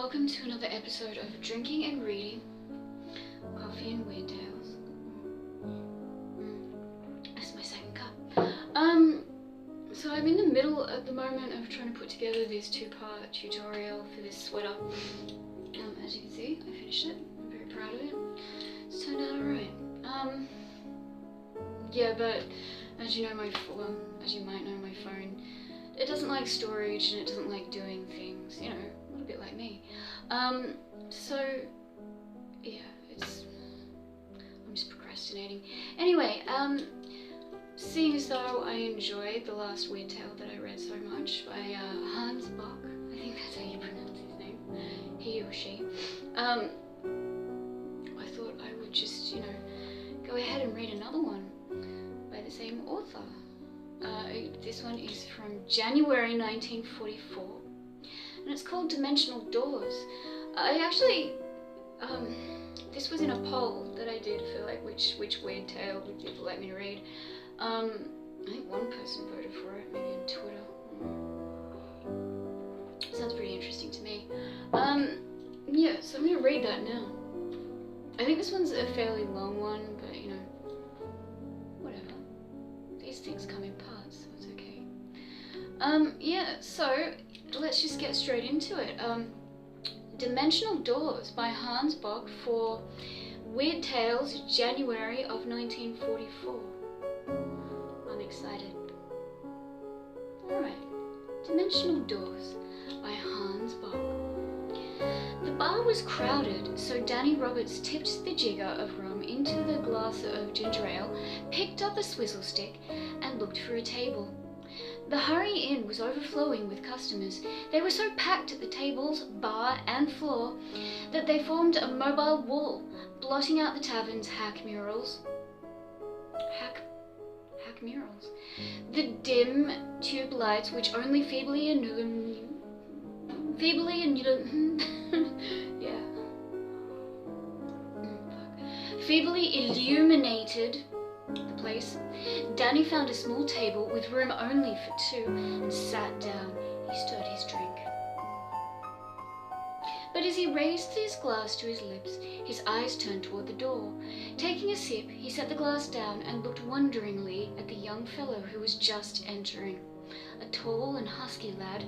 welcome to another episode of Drinking and Reading, Coffee and Weird Tales. That's my second cup. So I'm in the middle at the moment of trying to put together this two-part tutorial for this sweater. As you can see, I finished it. I'm very proud of it. It's turned out alright. Yeah, but as you know, as you might know, my phone, it doesn't like storage and it doesn't like doing things, you know, a little bit like me. So yeah, I'm just procrastinating. Anyway, seeing as though I enjoyed the last weird tale that I read so much by Hans Bach, I think that's how you pronounce his name, he or she, I thought I would just, you know, go ahead and read another one by the same author. This one is from January 1944, and it's called Dimensional Doors. I actually, this was in a poll that I did for like which weird tale would people like me to read. I think one person voted for it, maybe on Twitter. Sounds pretty interesting to me. Yeah, so I'm gonna read that now. I think this one's a fairly long one, but you know, whatever. These things come in parts, so it's okay. Yeah, so let's just get straight into it. Dimensional Doors by Hans Bach for Weird Tales, January of 1944. I'm excited. Alright, Dimensional Doors by Hans Bach. The bar was crowded, so Danny Roberts tipped the jigger of rum into the glass of ginger ale, picked up a swizzle stick, and looked for a table. The Hurry Inn was overflowing with customers. They were so packed at the tables, bar, and floor that they formed a mobile wall, blotting out the tavern's hack murals. Hack murals. The dim tube lights, which only feebly illuminated the place. Danny found a small table with room only for two and sat down. He stirred his drink. But as he raised his glass to his lips, his eyes turned toward the door. Taking a sip, he set the glass down and looked wonderingly at the young fellow who was just entering. A tall and husky lad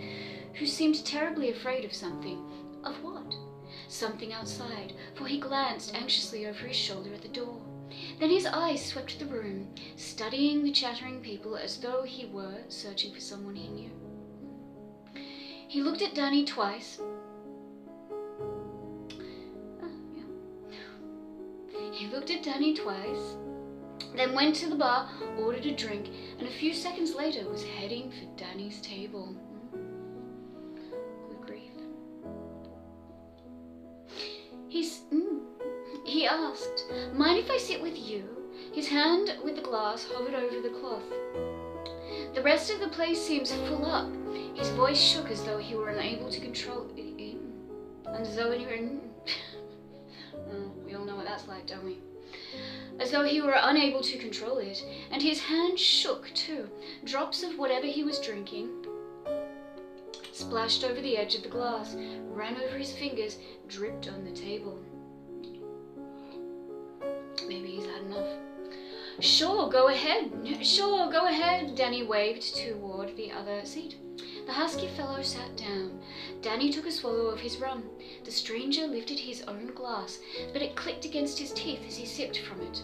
who seemed terribly afraid of something. Of what? Something outside, for he glanced anxiously over his shoulder at the door. Then his eyes swept the room, studying the chattering people as though he were searching for someone he knew. He looked at Danny twice. He looked at Danny twice, then went to the bar, ordered a drink, and a few seconds later was heading for Danny's table. Good grief. He asked, "Mind if I sit with you?" His hand with the glass hovered over the cloth. "The rest of the place seems full up." His voice shook as though he were unable to control it. We all know what that's like, don't we? As though he were unable to control it, and his hand shook too. Drops of whatever he was drinking splashed over the edge of the glass, ran over his fingers, dripped on the table. Maybe he's had enough. Sure, go ahead, Danny waved toward the other seat. The husky fellow sat down. Danny took a swallow of his rum. The stranger lifted his own glass, but it clicked against his teeth as he sipped from it.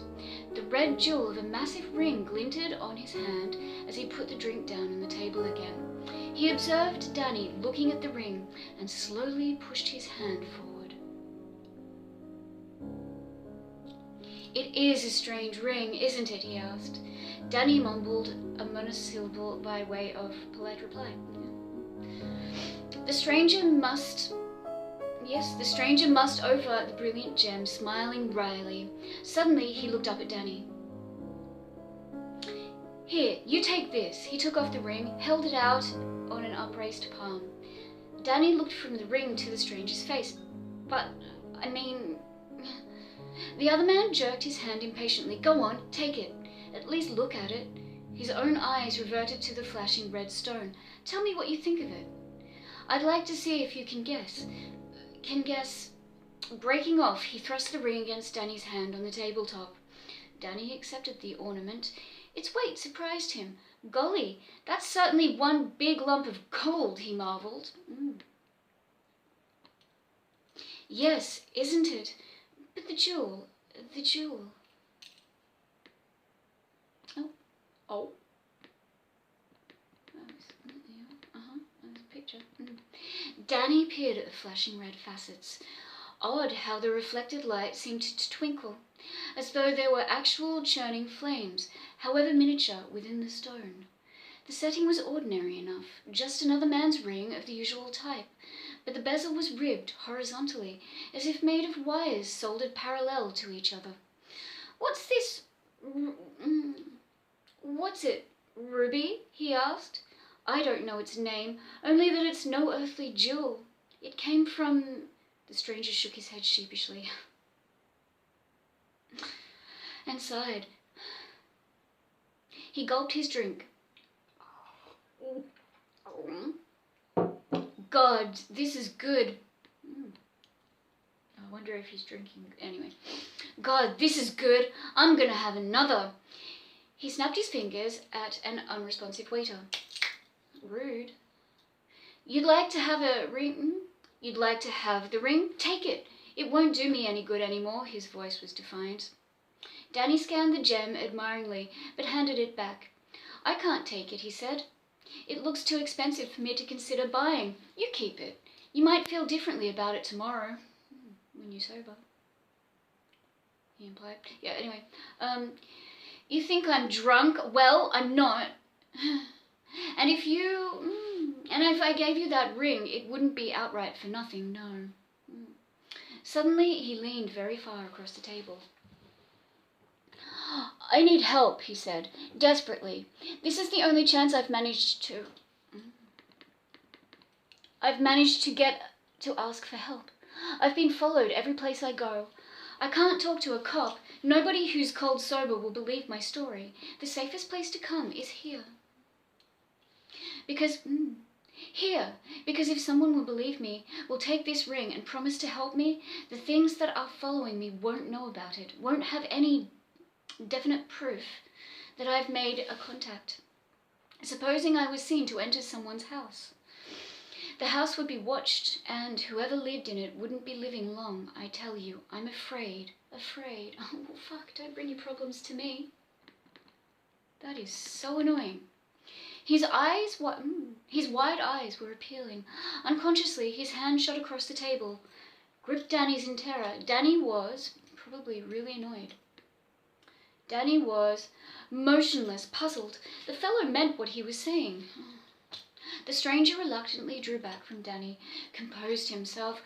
The red jewel of a massive ring glinted on his hand as he put the drink down on the table again. He observed Danny looking at the ring and slowly pushed his hand forward. "It is a strange ring, isn't it?" he asked. Danny mumbled a monosyllable by way of polite reply. The stranger must over the brilliant gem, smiling wryly. Suddenly, he looked up at Danny. "Here, you take this." He took off the ring, held it out on an upraised palm. Danny looked from the ring to the stranger's face. "But, I mean..." The other man jerked his hand impatiently. "Go on, take it. At least look at it." His own eyes reverted to the flashing red stone. "Tell me what you think of it." "I'd like to see if you can guess." can guess. Breaking off, he thrust the ring against Danny's hand on the tabletop. Danny accepted the ornament. Its weight surprised him. Golly, that's certainly one big lump of gold, he marvelled. Yes, isn't it? But the jewel. Oh. There's a picture. Danny peered at the flashing red facets. Odd how the reflected light seemed to twinkle, as though there were actual churning flames, however miniature, within the stone. The setting was ordinary enough, just another man's ring of the usual type, but the bezel was ribbed horizontally, as if made of wires soldered parallel to each other. What's this? What's it, ruby? He asked. I don't know its name, only that it's no earthly jewel. It came from... The stranger shook his head sheepishly and sighed. He gulped his drink. God, this is good. I wonder if he's drinking. Anyway. God, this is good. I'm gonna have another. He snapped his fingers at an unresponsive waiter. Rude. You'd like to have a ring? You'd like to have the ring? Take it. It won't do me any good anymore. His voice was defiant. Danny scanned the gem admiringly, but handed it back. I can't take it, he said. It looks too expensive for me to consider buying. You keep it. You might feel differently about it tomorrow. When you're sober. He implied. Yeah, anyway. You think I'm drunk? Well, I'm not. And if I gave you that ring, it wouldn't be outright for nothing, no. Suddenly, he leaned very far across the table. I need help, he said, desperately. This is the only chance I've managed to get to ask for help. I've been followed every place I go. I can't talk to a cop. Nobody who's cold sober will believe my story. The safest place to come is here. Because if someone will believe me, will take this ring and promise to help me, the things that are following me won't know about it, won't have any definite proof that I've made a contact. Supposing I was seen to enter someone's house. The house would be watched, and whoever lived in it wouldn't be living long, I tell you. I'm afraid. Afraid. Oh, fuck, don't bring your problems to me. That is so annoying. His wide eyes were appealing. Unconsciously, his hand shot across the table, gripped Danny's in terror. Danny was probably really annoyed. Danny was motionless, puzzled. The fellow meant what he was saying. The stranger reluctantly drew back from Danny, composed himself.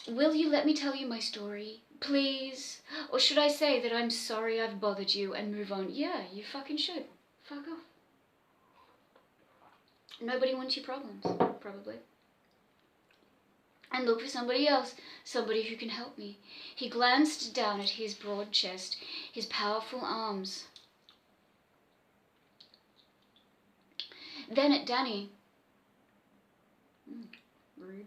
Will you let me tell you my story, please? Or should I say that I'm sorry I've bothered you and move on? Yeah, you fucking should. Fuck off. Nobody wants your problems, probably. And look for somebody else, somebody who can help me. He glanced down at his broad chest, his powerful arms. Then at Danny. Rude.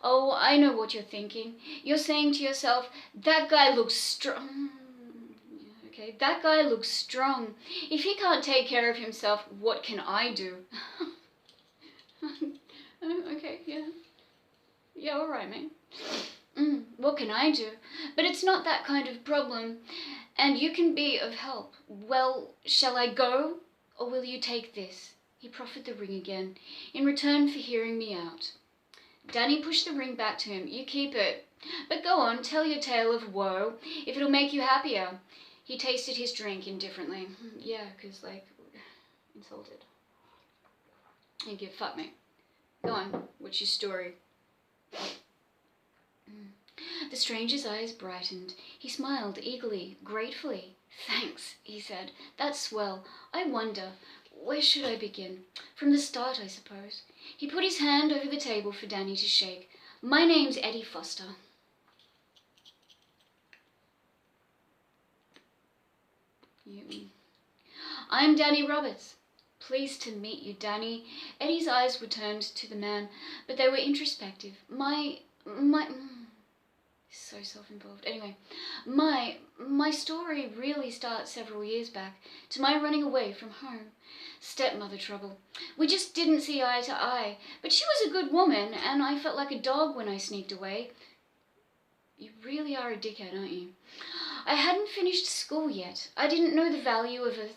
Oh, I know what you're thinking. You're saying to yourself, that guy looks strong. Okay, that guy looks strong. If he can't take care of himself, what can I do? Okay, yeah. Yeah, all right, mate. What can I do? But it's not that kind of problem, and you can be of help. Well, shall I go, or will you take this? He proffered the ring again, in return for hearing me out. Danny pushed the ring back to him. You keep it. But go on, tell your tale of woe, if it'll make you happier. He tasted his drink indifferently. Yeah, 'cause, like, insulted. Thank you, fuck me. Go on, what's your story? The stranger's eyes brightened. He smiled eagerly, gratefully. Thanks, he said. That's swell. I wonder, where should I begin? From the start, I suppose. He put his hand over the table for Danny to shake. My name's Eddie Foster. I'm Danny Roberts. Pleased to meet you, Danny. Eddie's eyes were turned to the man, but they were introspective. My So self-involved. Anyway, my story really starts several years back, to my running away from home. Stepmother trouble. We just didn't see eye to eye, but she was a good woman, and I felt like a dog when I sneaked away. You really are a dickhead, aren't you? I hadn't finished school yet. I didn't know the value of a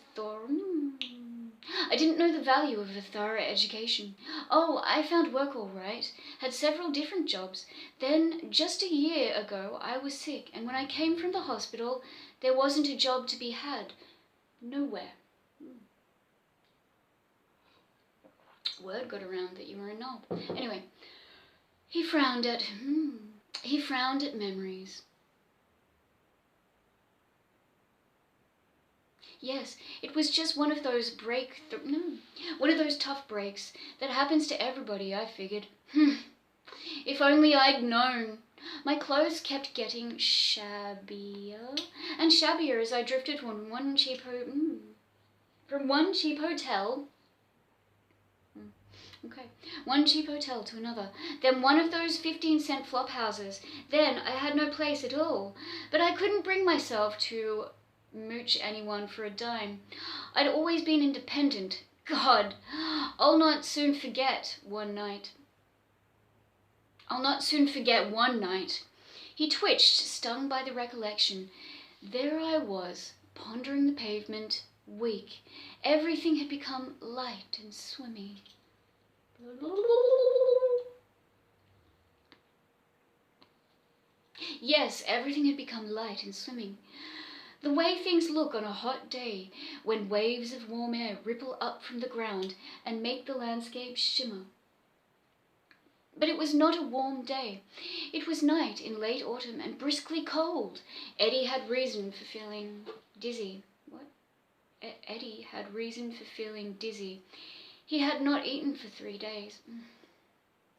thorough education. Oh, I found work all right, had several different jobs. Then, just a year ago, I was sick, and when I came from the hospital, there wasn't a job to be had. Nowhere. Word got around that you were a knob. Anyway, he frowned at memories. Yes, it was just one of those one of those tough breaks that happens to everybody, I figured. If only I'd known. My clothes kept getting shabbier and shabbier as I drifted from one cheap hotel. One cheap hotel to another, then one of those 15-cent flop houses. Then I had no place at all, but I couldn't bring myself to mooch anyone for a dime. I'd always been independent. God, I'll not soon forget one night. He twitched, stung by the recollection. There I was, pondering the pavement, weak. Everything had become light and swimmy. Yes, everything had become light and swimming. The way things look on a hot day, when waves of warm air ripple up from the ground and make the landscape shimmer. But it was not a warm day. It was night in late autumn and briskly cold. Eddie had reason for feeling dizzy. Eddie had reason for feeling dizzy. He had not eaten for 3 days.